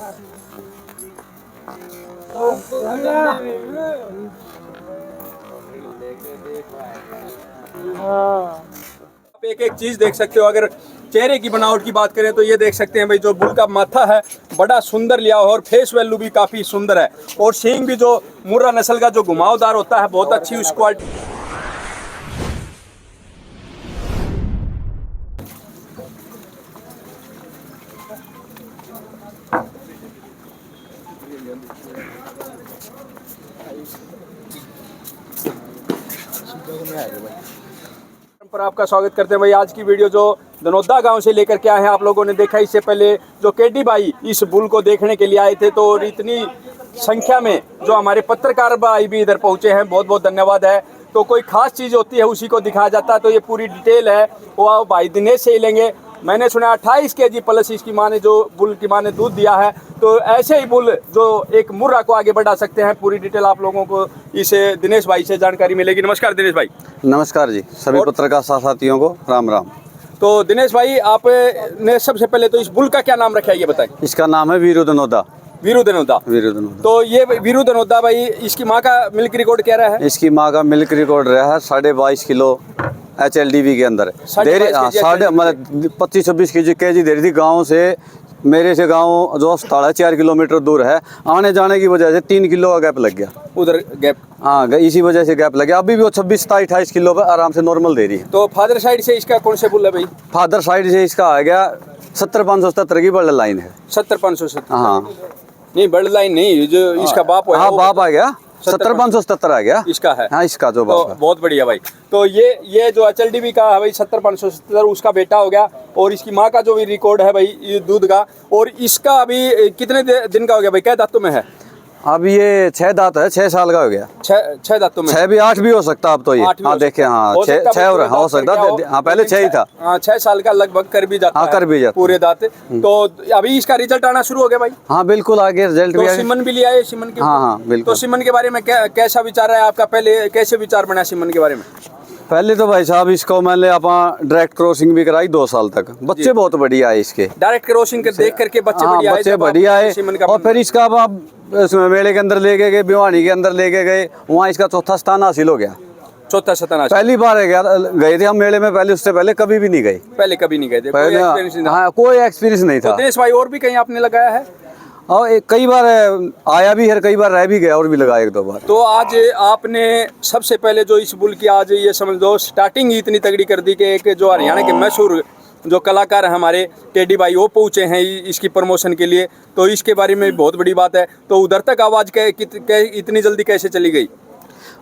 आप एक एक चीज देख सकते हो। अगर चेहरे की बनावट की बात करें तो ये देख सकते हैं भाई, जो बुल का माथा है बड़ा सुंदर लिया हुआ और फेस वैल्यू भी काफी सुंदर है। और सींग भी जो मुर्रा नस्ल का जो घुमावदार होता है, बहुत अच्छी उस क्वालिटी। पर आपका स्वागत करते हैं भाई। आज की वीडियो जो धनौदा गांव से लेकर के आए हैं, आप लोगों ने देखा इससे पहले जो केडी भाई इस बुल को देखने के लिए आए थे, तो और इतनी संख्या में जो हमारे पत्रकार भाई भी इधर पहुंचे हैं, बहुत बहुत धन्यवाद है। तो कोई खास चीज़ होती है उसी को दिखाया जाता है, तो ये पूरी डिटेल है वो आप भाई दिनेश से ही लेंगे। मैंने सुना 28 kg प्लस इसकी माँ ने, जो बुल की माँ ने दूध दिया है। तो ऐसे ही बुल जो एक मुर्रा को आगे बढ़ा सकते हैं, पूरी डिटेल आप लोगों को इसे दिनेश भाई से जानकारी मिलेगी। नमस्कार दिनेश भाई। नमस्कार जी, सभी पत्रकार साथियों को राम राम। तो दिनेश भाई, आपने सबसे पहले तो इस बुल का क्या नाम रखा है ये बताएं। इसका नाम है वीरू धनौदा। वीरू धनौदा। वीरू धनौदा। तो ये वीरू धनौदा भाई, इसकी माँ का मिल्क रिकॉर्ड क्या रहा है? इसकी माँ का मिल्क रिकॉर्ड रहा है 22.5 किलो HLDV के अंदर। साढ़े मतलब 25-26 kg दे रही थी गाँव से। मेरे से गांव जो 4.5 किलोमीटर दूर है, आने जाने की वजह से 3 किलो का गैप लग गया उधर गैप। हाँ, इसी वजह से गैप लग गया। अभी भी वो 26-27-28 किलो पे आराम से नॉर्मल दे रही है। तो फादर साइड से इसका कौन से बुल है भाई? फादर साइड से इसका आ गया 70-577 की बर्ड लाइन है। 70-577? हाँ नहीं, बर्ड लाइन नहीं, जो इसका बाप है। हाँ, बाप आ गया 70-577 आ गया इसका है। हाँ, इसका जो बाप तो बहुत बढ़िया भाई। तो ये जो HLDV का है भाई 70-577, उसका बेटा हो गया। और इसकी माँ का जो भी रिकॉर्ड है भाई ये दूध का, और इसका अभी कितने दिन का हो गया भाई? क्या दांतों में है? अब ये 6 दांत है, 6 साल का हो गया। 6 दांतों में? 6 भी 8 भी हो सकता अब तो ये। हाँ देखे, हाँ 6 हो सकता। हाँ पहले 6 ही था। हाँ 6 साल का लगभग कर भी जाता है। कर भी जाता पूरे दांत। तो अभी इसका रिजल्ट आना शुरू हो गया भाई? हाँ बिल्कुल, आगे रिजल्ट तो सिमन भी लिया है सिमन के? हाँ बिल्कुल। तो सिमन के बारे में कैसा विचार है आपका? पहले कैसे विचार बना सिमन के बारे में? पहले तो भाई साहब इसको मैंने अपना डायरेक्ट क्रॉसिंग भी कराई 2 साल तक। बच्चे बहुत बढ़िया है इसके। डायरेक्ट क्रॉसिंग देख करके बच्चे बढ़िया है? बच्चे बढ़िया है। और फिर इसका अब आप मेले के अंदर लेके गए, भिवानी के अंदर लेके गए, वहाँ इसका 4था स्थान हासिल हो गया। 4था स्थान? पहली बार गए थे हम मेले में, पहले उससे पहले कभी भी नहीं गए। पहले कभी नहीं गए थे? कोई एक्सपीरियंस नहीं था। दिनेश भाई, और भी कहीं आपने लगाया है? और कई बार आया भी है, कई बार रह भी गया और भी लगाया 1-2 बार। तो आज आपने सबसे पहले जो इस बुल की आज ये समझ लो स्टार्टिंग ही इतनी तगड़ी कर दी कि एक जो हरियाणा के मशहूर जो कलाकार हमारे केडी भाई वो पहुँचे हैं इसकी प्रमोशन के लिए, तो इसके बारे में बहुत बड़ी बात है। तो उधर तक आवाज़ इतनी जल्दी कैसे चली गई?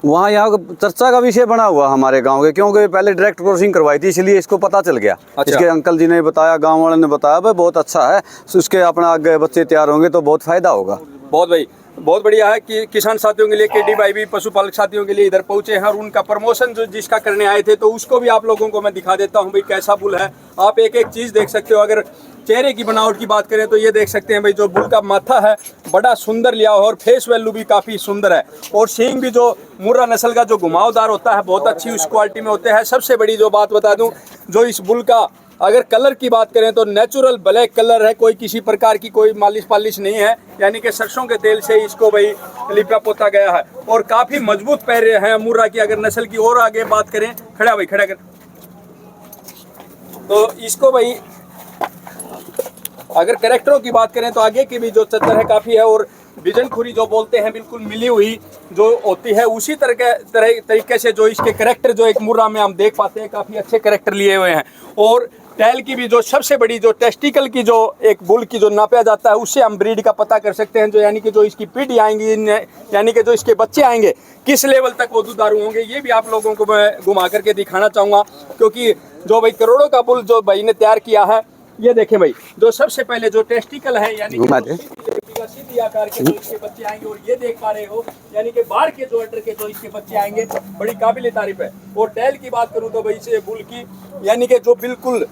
वहाँ यहाँ चर्चा का विषय बना हुआ हमारे गांव के, क्योंकि पहले डायरेक्ट क्रॉसिंग करवाई थी, इसलिए इसको पता चल गया। अच्छा। इसके अंकल जी ने बताया, गांव वाले ने बताया भाई बहुत अच्छा है, उसके अपना आगे बच्चे तैयार होंगे तो बहुत फायदा होगा। बहुत भाई, बहुत बढ़िया है कि किसान साथियों के लिए केडी भाई भी पशुपालक साथियों के लिए इधर पहुंचे हैं, और उनका प्रमोशन जो जिसका करने आए थे तो उसको भी आप लोगों को मैं दिखा देता हूं भाई कैसा बुल है। आप एक एक चीज़ देख सकते हो। अगर चेहरे की बनावट की बात करें तो ये देख सकते हैं भाई, जो बुल का माथा है बड़ा सुंदर लिया हुआ और फेस वैल्यू भी काफ़ी सुंदर है। और सींग भी जो मुर्रा नस्ल का जो घुमावदार होता है, बहुत अच्छी उस क्वालिटी में होते हैं। सबसे बड़ी जो बात बता दूं, जो इस बुल का अगर कलर की बात करें तो नेचुरल ब्लैक कलर है, कोई किसी प्रकार की कोई मालिश पालिश नहीं है, यानी कि सरसों के तेल से इसको भाई लिपा पोता गया है। और काफ़ी मजबूत पैर हैं मुर्रा की। अगर नस्ल की और आगे बात करें, खड़ा भाई खड़ा कर, तो इसको भाई अगर कैरेक्टरों की बात करें तो आगे की भी जो चद्दर है काफ़ी है, और बिजनखुरी जो बोलते हैं बिल्कुल मिली हुई जो होती है, उसी तरीके से जो इसके कैरेक्टर जो एक मुर्रा में हम देख पाते हैं, काफ़ी अच्छे कैरेक्टर लिए हुए हैं। और टैल की भी जो सबसे बड़ी जो टेस्टिकल की जो एक बुल की जो नापा जाता है, उससे हम ब्रीड का पता कर सकते हैं। जो यानी कि जो इसकी पीढ़ी आएंगी, यानी कि जो इसके बच्चे आएंगे किस लेवल तक वो दुधारू होंगे, ये भी आप लोगों को मैं घुमा करके दिखाना चाहूँगा। क्योंकि जो भाई करोड़ों का बुल जो भाई ने तैयार किया है, ये देखें भाई, जो सबसे पहले जो टेस्टिकल है यानी सीधी आकार के जो इसके बच्चे आएंगे, और ये देख पा रहे हो यानी कि बाहर के जो अटर के जो इसके बच्चे आएंगे, बड़ी काबिल तारीफ है। और टैल की बात करूं तो भाई इसे बुल की यानी कि जो बिल्कुल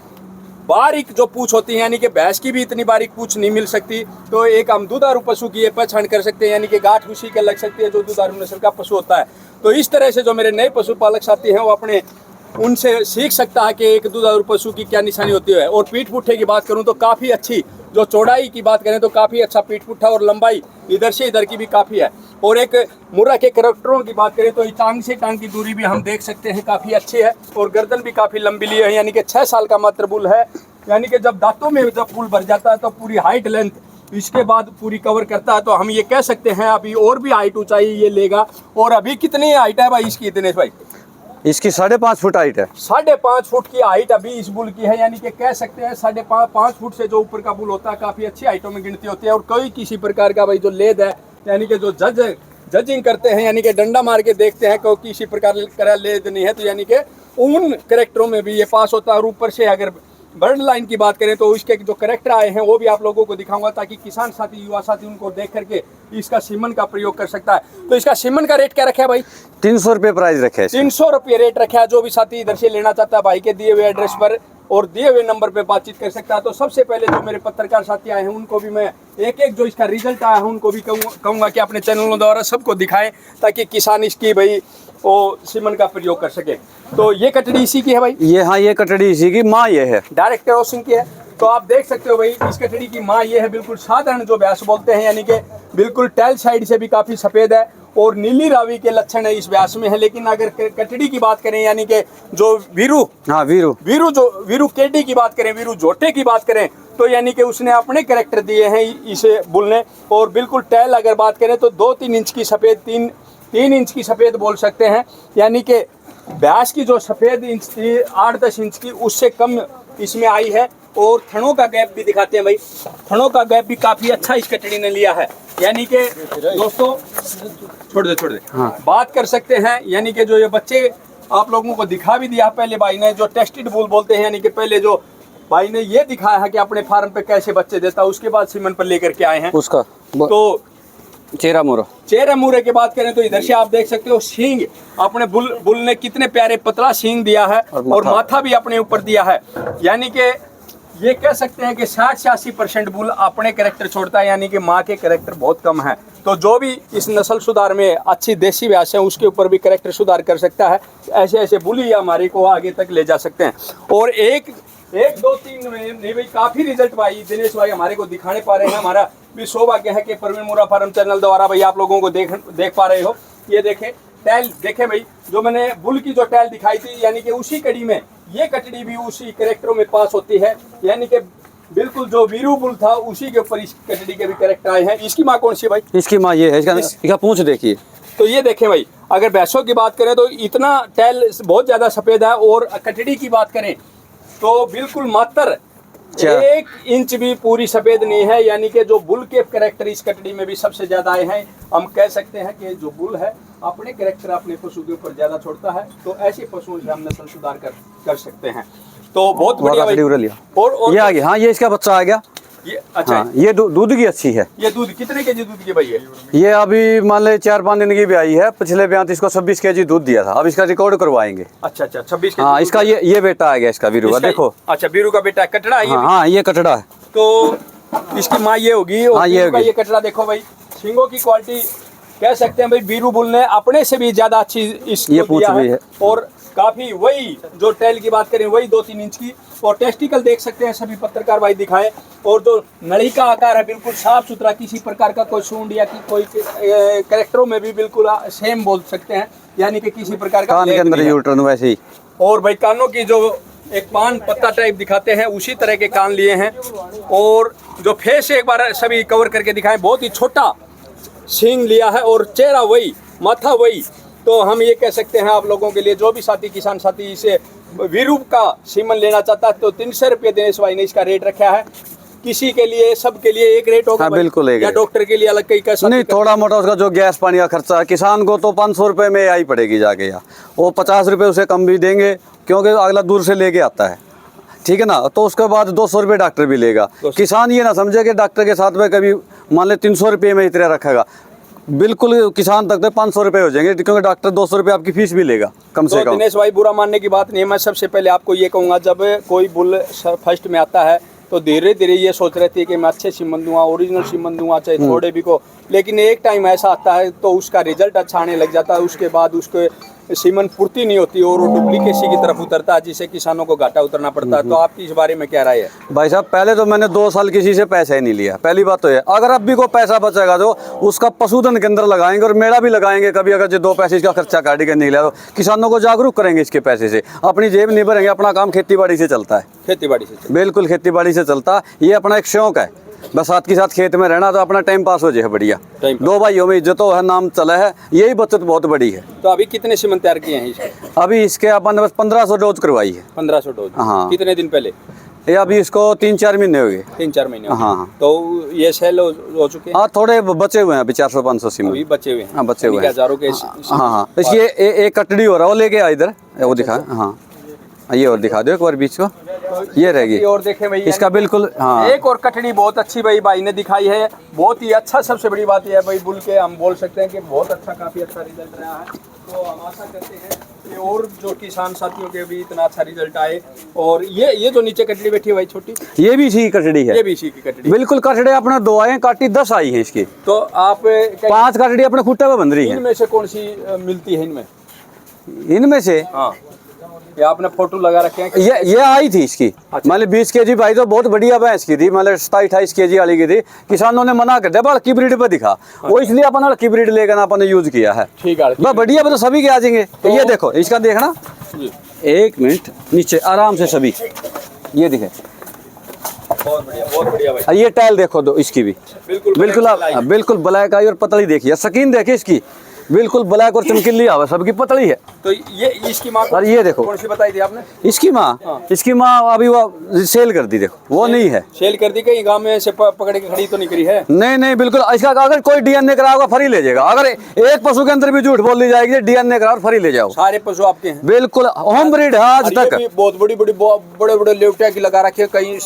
बारीक जो पूछ होती है, यानी कि भैंस की भी इतनी बारीक पूछ नहीं मिल सकती, तो एक हम दुधारू पशु की ये पहचान कर सकते हैं, यानी कि गांठ उसी के लग सकती है जो दुधारू नस्ल का पशु होता है। तो इस तरह से जो मेरे नए पशुपालक साथी हैं वो अपने उनसे सीख सकता है कि एक दुधारू पशु की क्या निशानी होती है। और पीठ पुट्ठे की बात करूं तो काफ़ी अच्छी, जो चौड़ाई की बात करें तो काफ़ी अच्छा पीठ पुट्ठा, और लंबाई इधर से इधर की भी काफ़ी है। और एक मुर्रा के करैक्टरों की बात करें तो टांग से टांग की दूरी भी हम देख सकते हैं काफ़ी अच्छी है, और गर्दन भी काफ़ी लंबी ली है, यानी कि 6 साल का मात्र बुल है। यानी कि जब दांतों में जब बुल भर जाता है तो पूरी हाइट लेंथ इसके बाद पूरी कवर करता है, तो हम ये कह सकते हैं अभी और भी हाइट ऊंचाई ये लेगा। और अभी कितनी हाइट है भाई इसकी दिनेश भाई? इसकी 5.5 फुट हाइट है। 5.5 फुट की हाइट अभी इस बुल की है, यानी कि कह सकते हैं 5.5 फुट से जो ऊपर का बुल होता है काफ़ी अच्छी हाइटों में गिनती होती है। और कोई किसी प्रकार का भाई जो लेद है, यानी कि जो जजिंग करते हैं, यानी कि डंडा मार के देखते हैं, कोई किसी प्रकार का लेद नहीं है, तो यानी कि उन करेक्टरों में भी ये पास होता है। और ऊपर से अगर बर्ड लाइन की बात करें तो इसके जो करेक्टर आए हैं वो भी आप लोगों को दिखाऊंगा, ताकि किसान साथी युवा साथी उनको देख करके इसका सीमन का प्रयोग कर सकता है। तो इसका सीमन का रेट क्या रखा है भाई? 300 रुपये प्राइस रखे है। 300 रुपये रेट रखा है। जो भी साथी इधर से लेना चाहता है भाई के दिए हुए एड्रेस पर और दिए हुए नंबर पे बातचीत कर सकता है। तो सबसे पहले जो मेरे पत्रकार साथी आए हैं उनको भी मैं एक एक जो इसका रिजल्ट आया है उनको भी कहूँगा कि अपने चैनलों द्वारा सबको दिखाएं, ताकि किसान इसकी भाई वो सीमन का प्रयोग कर सके। तो ये कटड़ी इसी की है भाई? ये हाँ, ये कटड़ी इसी की माँ ये है, डायरेक्ट क्रॉसिंग की है। तो आप देख सकते हो भाई इस कटड़ी की माँ ये है, बिल्कुल साधारण जो भैंस बोलते हैं, यानी कि बिल्कुल टेल साइड से भी काफ़ी सफ़ेद है और नीली रावी के लक्षण है इस भैंस में है। लेकिन अगर कटड़ी की बात करें, यानी कि जो वीरू, हाँ वीरू केडी की बात करें, वीरू जोटे की बात करें, तो यानी कि उसने अपने कैरेक्टर दिए हैं इसे बुल ने। और बिल्कुल टेल अगर बात करें तो 2-3 इंच की सफ़ेद, 3 इंच की सफ़ेद बोल सकते हैं, यानी कि भैंस की जो सफ़ेद इंच थी 8-10 इंच की, उससे कम इसमें आई है। और थनों का गैप भी दिखाते हैं भाई, थनों का गैप भी काफ़ी अच्छा इस कटड़ी ने लिया है। यानी कि दोस्तों छोड़ दे हाँ। बात कर सकते हैं, यानी कि जो ये बच्चे आप लोगों को दिखा भी दिया पहले भाई ने, जो टेस्टेड बुल बोलते हैं, यानी कि पहले जो भाई ने ये दिखाया है कि अपने फार्म पे कैसे बच्चे देता है, उसके बाद सीमन पर लेकर के आए हैं उसका। तो चेहरा मुरे की बात करें तो इधर से आप देख सकते हो सींग अपने बुल ने कितने प्यारे पतला सींग दिया है, और माथा भी अपने ऊपर दिया है। यानी कि ये कह सकते हैं कि 60-80% बुल अपने कैरेक्टर छोड़ता है, यानी कि माँ के कैरेक्टर बहुत कम है। तो जो भी इस नस्ल सुधार में अच्छी देसी भैंस है उसके ऊपर भी कैरेक्टर सुधार कर सकता है। ऐसे बुल ही हमारे को आगे तक ले जा सकते हैं। और एक 2-3 नहीं भाई, काफ़ी रिजल्ट भाई दिनेश भाई हमारे को दिखाने पा रहे हैं। हमारा भी सौभाग्य है कि प्रवीण मुर्रा फार्म चैनल द्वारा भाई आप लोगों को देख पा रहे हो। ये देखें टैल, देखें भाई जो मैंने बुल की जो टैल दिखाई थी, यानी कि उसी कड़ी में ये कटड़ी भी उसी कैरेक्टरों में पास होती है। यानी कि बिल्कुल जो वीरू बुल था उसी के ऊपर इस कटड़ी के भी कैरेक्टर आए हैं। इसकी माँ कौन सी है भाई? इसकी माँ ये है, इसका पूंछ देखिए। तो ये देखें भाई, अगर भैंसों की बात करें तो इतना टैल बहुत ज़्यादा सफ़ेद है। और कटड़ी की बात करें तो बिल्कुल मात्र 1 इंच भी पूरी सफ़ेद नहीं है। यानी कि जो बुल के कैरेक्टर इस कटड़ी में भी सबसे ज़्यादा आए हैं। हम कह सकते हैं कि जो बुल है अपने कैरेक्टर अपने पशु के ऊपर ज़्यादा छोड़ता है, तो ऐसे पशुओं से हम नस्ल सुधार कर सकते हैं। तो बहुत बढ़िया भाई। और ये आ गया, हाँ ये इसका बच्चा आ गया। ये अच्छा हाँ, ये दूध की अच्छी है। ये दूध कितने केजी दूध की भाई है? ये अभी मान ले 4-5 दिन की भी आई है। पिछले ब्याह इसको 26 केजी दूध दिया था। अब इसका रिकॉर्ड करवाएंगे। अच्छा 26 केजी। हाँ इसका ये बेटा आ गया इसका वीरू का, देखो। अच्छा वीरू का बेटा कटड़ा है। हाँ ये कटड़ा है। तो इसकी माँ ये होगी। हाँ ये कटड़ा देखो भाई, सींगों की क्वालिटी कह सकते हैं भाई वीरू बुल ने अपने से भी ज्यादा अच्छी इसको दिया है। और काफी वही जो टेल की बात करें वही 2-3 इंच की। और टेस्टिकल देख सकते हैं सभी पत्रकार भाई दिखाएं। और जो नली का आकार है बिल्कुल साफ सुथरा, किसी प्रकार का कोई सूंड या कोई कैरेक्टरों में भी बिल्कुल सेम बोल सकते हैं, यानी कि किसी प्रकार का कान के अंदर यूटर्न वैसे ही। और भाई कानों की जो एक पान पत्ता टाइप दिखाते हैं उसी तरह के कान लिए हैं। और जो फेस एक बार सभी कवर करके दिखाएं, बहुत ही छोटा सींग लिया है और चेहरा वही, माथा वही। तो हम ये कह सकते हैं आप लोगों के लिए, जो भी साथी किसान साथी इसे वीरू का सीमन लेना चाहता है तो 300 रुपये दिनेश भाई ने इसका रेट रखा है। किसी के लिए सबके लिए एक रेट होगा? हाँ, बिल्कुल एक। या डॉक्टर के लिए अलग कहीं कैसा नहीं, थोड़ा मोटा उसका जो गैस पानी का खर्चा है किसान को तो 500 रुपये में आई पड़ेगी जाके, या वो 50 रुपये उसे कम भी देंगे क्योंकि अगला दूर से लेके आता है, ठीक है ना। तो उसके बाद 200 रुपये डॉक्टर भी लेगा। किसान ये ना समझे कि डॉक्टर के साथ में कभी मान ले 300 रुपये में इतना रखेगा। बिल्कुल किसान तक तो 500 रुपये हो जाएंगे क्योंकि डॉक्टर 200 रुपये आपकी फीस भी लेगा कम से कम। दिनेश भाई बुरा मानने की बात नहीं है। मैं सबसे पहले आपको ये कहूँगा, जब कोई बुल फर्स्ट में आता है तो धीरे धीरे ये सोच रहे थे कि मैं अच्छे सीमन दूंगा, ओरिजिनल सीमन दूंगा, चाहे थोड़े भी को। लेकिन एक टाइम ऐसा आता है तो उसका रिजल्ट अच्छा आने लग जाता है। उसके बाद उसके सीमन पूर्ति नहीं होती और वो डुप्लीकेसी की तरफ उतरता है, जिससे किसानों को घाटा उतरना पड़ता है। तो आपकी इस बारे में क्या राय है? भाई साहब पहले तो मैंने 2 साल किसी से पैसा ही नहीं लिया, पहली बात तो ये। अगर अब भी कोई पैसा बचेगा तो उसका पशुधन के अंदर लगाएंगे और मेला भी लगाएंगे। कभी अगर जो 2 पैसे इसका खर्चा काट के निकला तो किसानों को जागरूक करेंगे इसके पैसे से, अपनी जेब नहीं भरेंगे। अपना काम खेती बाड़ी से चलता है, खेती बाड़ी से? बिल्कुल खेती बाड़ी से चलता। ये अपना एक शौक है, बस साथ के साथ खेत में रहना तो अपना टाइम पास हो जाए बढ़िया। 2 भाइयों में इज्जत है, नाम चला है, यही बचत बहुत बड़ी है। तो अभी कितने सीमन तैयार किए हैं इसके? अभी इसके अपन बस 1500 डोज करवाई है। 1500 डोज? हाँ। कितने दिन पहले? ये अभी इसको 3-4 महीने हो गए। 3-4 महीने? हाँ। तो ये सेल हो चुके हैं? हाँ थोड़े बचे हुए हैं अभी 400-500 सीमन अभी बचे हुए हैं? हाँ बचे हुए हैं। हजारों के? हाँ हाँ। इसलिए एक कटड़ी हो रहा है, वो लेके आ इधर, वो दिखा। हाँ ये और दिखा दो एक बार बीच को, ये रहेगी। और देखें भाई इसका बिल्कुल। हाँ एक और कटड़ी बहुत अच्छी भाई ने दिखाई है, बहुत ही अच्छा। सबसे बड़ी बात यह है भाई, बुल के हम बोल सकते हैं कि बहुत अच्छा, काफी अच्छा रिजल्ट रहा है। तो हम आशा करते हैं कि और जो किसान साथियों के भी इतना अच्छा रिजल्ट आए। और ये जो नीचे कटड़ी बैठी है भाई छोटी, ये भी इसी की कटड़ी है। ये भी इसी की कटड़ी? बिल्कुल कटड़े अपने 2 आए, काटी 10 आई है इसकी। तो आप 5 कटड़ी अपने खुट्टे पे बन रही है। इनमें से कौन सी मिलती है इनमें? इनमें से? हाँ, ये आपने फोटो लगा रखे हैं? ये आई थी इसकी। अच्छा। मतलब 20 केजी भाई तो बहुत बढ़िया भैंस की थी, मतलब 27-28 केजी वाली की थी। किसानों ने मना कर दिया, बल्कि ब्रीड पे दिखा, वो इसलिए अपन हल्की ब्रीड लेकर अपन ने यूज किया है। ठीक है, बस बढ़िया, तो सभी के आ जाएंगे। तो ये देखो इसका देखना, 1 मिनट नीचे आराम से सभी, ये दिखे। बहुत बढ़िया भाई। ये टाइल देखो दो इसकी भी, बिल्कुल ब्लैक आई और पतली देखिए, स्किन देखिए इसकी, बिल्कुल ब्लैक और चमकीली आवा, सबकी पतली है। तो ये इसकी माँ और ये देखो कौन सी बताई थी आपने? इसकी माँ अभी वो सेल कर दी, देखो वो नहीं है। सेल कर दी? कहीं गांव में से पकड़ के खड़ी तो नहीं करी है? नहीं बिल्कुल। इसका अगर कोई डीएनए कराओगा फ्री ले जाएगा। अगर एक पशु के अंदर भी झूठ बोल दी जाएगी, डीएनए कराओ फ्री ले जाओ। सारे पशु आपके हैं? बिल्कुल होम ब्रीड है आज तक। बहुत बड़े लेवटिया की लगा रखी है, कहीं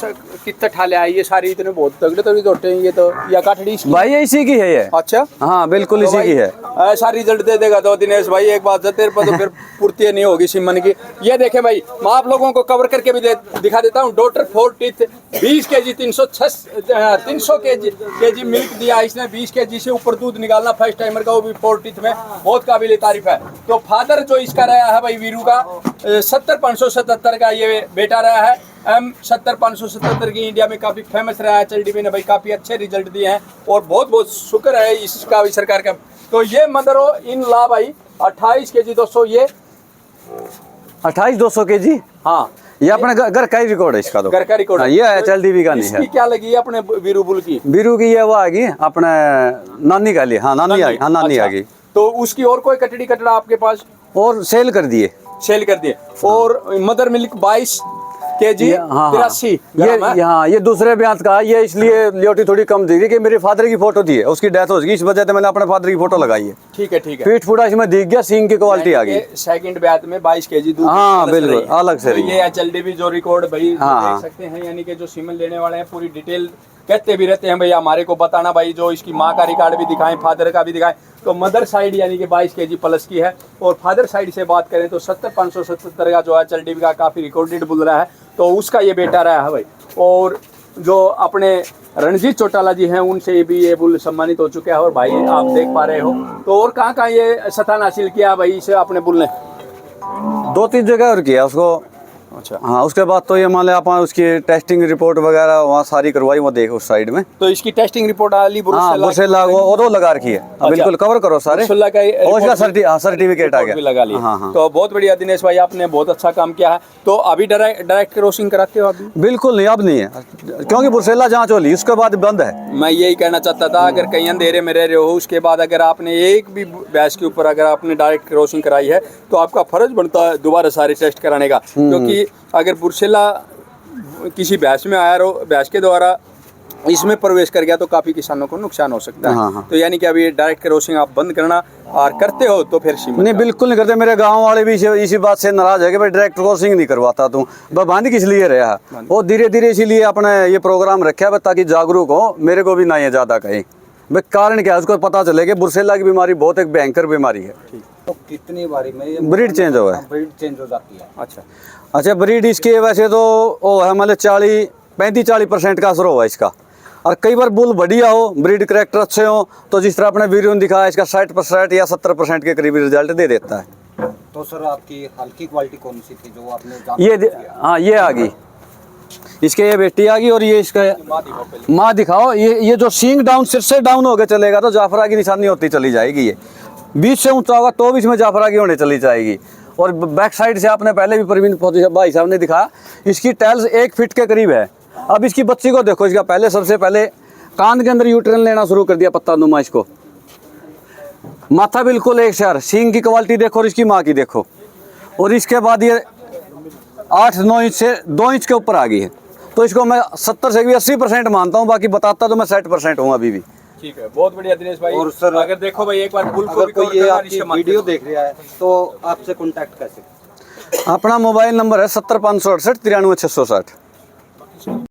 कितने ठाले आए, ये सारी इतने बहुत तगड़े जोटे हैं ये तो। या काठड़ी भाई इसी की है ये। अच्छा हाँ बिल्कुल इसी की है। ऐसा रिजल्ट दे देगा तो दिनेश भाई एक बात है, तेरे पर तो फिर पूर्ति नहीं होगी सीमन की। ये देखे भाई, मैं आप लोगों को कवर करके भी दिखा देता हूँ। Doctor 4 teeth 20 KG 300 KG milk दिया इसने। 20 केजी से ऊपर दूध निकालना फर्स्ट टाइमर का, वो भी 4 टीथ में, बहुत काबिल तारीफ है। तो फादर जो इसका रहा है भाई वीरू का 70-577 का ये बेटा रहा है। M70-577 की इंडिया में काफी फेमस रहा है। HLDB ने भाई काफी अच्छे रिजल्ट दिए हैं और बहुत बहुत शुक्र है इसका भी सरकार का। तो ये मदरो इन ला भाई 28 केजी 200, ये 28-200 केजी। हाँ ये अपने घर का ही रिकॉर्ड है इसका, तो घर का रिकॉर्ड है। ये HLDB का नहीं है। इसकी क्या लगी है अपने वीरू बुल की? वीरू की ये वो आ गई अपने नानी का लिए। हाँ नानी आ गई। हाँ नानी आ गई। तो उसकी और कोई कटड़ा आपके पास? और सेल कर दिए। और मदर मिल्क 22 केजी 83। ये दूसरे ब्याज का, ये इसलिए लियोटी थोड़ी कम दिख रही कि मेरे फादर की फोटो थी है, उसकी डेथ हो गई, इस वजह से मैंने अपने फादर की फोटो लगाई है। ठीक है। पीठ फूटा इसमें दिख गया, सींग की क्वालिटी आ गई। सेकंड ब्याज में 22 केजी दूध। हाँ बिल्कुल अलग से रही। ये HLDB जो रिकॉर्ड भाई देख सकते हैं, यानी कि जो सीमन लेने वाले हैं पूरी डिटेल कहते भी रहते हैं भाई हमारे को बताना भाई, जो इसकी माँ का रिकॉर्ड भी दिखाएं, फादर का भी दिखाएं। तो मदर साइड यानी कि 22 केजी प्लस की है, और फादर साइड से बात करें तो 70-577 का जो है HLDB का काफ़ी रिकॉर्डेड बुल रहा है, तो उसका ये बेटा रहा है भाई। और जो अपने रणजीत चौटाला जी हैं उनसे भी ये बुल सम्मानित हो चुका है। और भाई आप देख पा रहे हो, तो और कहाँ ये स्थान हासिल किया भाई इसे अपने बुल ने? 2-3 जगह और किया उसको। अच्छा हाँ, उसके बाद तो ये मान लिया अपन उसकी टेस्टिंग रिपोर्ट वगैरह वहाँ सारी करवाई, वो देख उस साइड में। तो इसकी टेस्टिंग रिपोर्ट आली ब्रुसेल्ला वो लगा रखी है। अच्छा। बिल्कुल कवर करो सारे, उसका सर्टिफिकेट आ गया, लगा लिया। हाँ। तो बहुत बढ़िया दिनेश भाई, आपने बहुत अच्छा काम किया है। तो अभी डायरेक्ट क्रॉसिंग कराते हो अभी? बिल्कुल नहीं, अब नहीं है, क्योंकि ब्रुसेल्ला जांच होली उसके बाद बंद है। मैं यही कहना चाहता था, अगर कहीं अंधेरे में रह रहे हो, उसके बाद अगर आपने एक भी भैंस के ऊपर अगर आपने डायरेक्ट क्रॉसिंग कराई है तो आपका फर्ज बनता है दोबारा सारे टेस्ट कराने का, क्योंकि अगर ब्रुसेल्ला किसी भैंस में आया हो, भैंस के द्वारा इसमें प्रवेश कर गया तो काफी किसानों को नुकसान हो सकता है। हाँ। तो यानी कि अभी डायरेक्ट क्रॉसिंग आप बंद करना और करते हो तो फिर नहीं, बिल्कुल नहीं करते। मेरे गांव वाले भी इसी बात से नाराज है कि भाई डायरेक्ट क्रॉसिंग नहीं करवाता तू, बंद किस लिए रहा। वो धीरे धीरे इसीलिए अपने ये प्रोग्राम रखा है ताकि जागरूक हो, मेरे को भी ना ये ज्यादा कहे भाई कारण क्या है, उसको पता चले कि ब्रुसेल्ला की बीमारी बहुत एक भयंकर बीमारी है। तो कितनी बारी में ब्रीड चेंज हुआ है? ब्रीड चेंज हो जाती है। अच्छा ब्रीड इसके वैसे तो वो है मतलब 35-40% का असर हुआ इसका। और कई बार बुल बढ़िया हो, ब्रीड करैक्टर अच्छे हो, तो जिस तरह अपने वीडियो में दिखाया इसका 60% या 70% के करीब रिजल्ट दे देता है। तो सर आपकी हल्की क्वालिटी कौन सी थी जो आपने हाँ ये आ गई, इसके ये बेटी आ गई और ये इसका माँ दिखाओ पहले। माँ दिखाओ। ये जो सींग डाउन सिर से डाउन होकर चलेगा तो जाफरा की निशानी होती चली जाएगी। ये बीच से ऊंचा होगा तो भी इसमें जाफरा की होने चली जाएगी। और बैक साइड से आपने पहले भी प्रवीण भाई साहब ने दिखा, इसकी टैल्स 1 फीट के करीब है। अब इसकी बच्ची को देखो, इसका पहले सबसे पहले कान के अंदर यूट्रन लेना शुरू कर दिया पत्ता नुमा इसको। माथा बिल्कुल एक शहर, सींग की क्वालिटी देखो और इसकी माँ की देखो। और इसके बाद ये 8-9 इंच से 2 इंच के ऊपर आ गई है। तो इसको मैं 70 से भी 80% मानता हूँ, बाकी बताता तो मैं 60% हूँ अभी भी। ठीक है, बहुत बढ़िया दिनेश भाई। और सर अगर देखो भाई एक बार पुल को अगर भी कोई cover ये करना, आपकी नीचे मत वीडियो करो। देख रहा है तो आपसे कांटेक्ट कैसे? अपना मोबाइल नंबर है 70 568 93 660।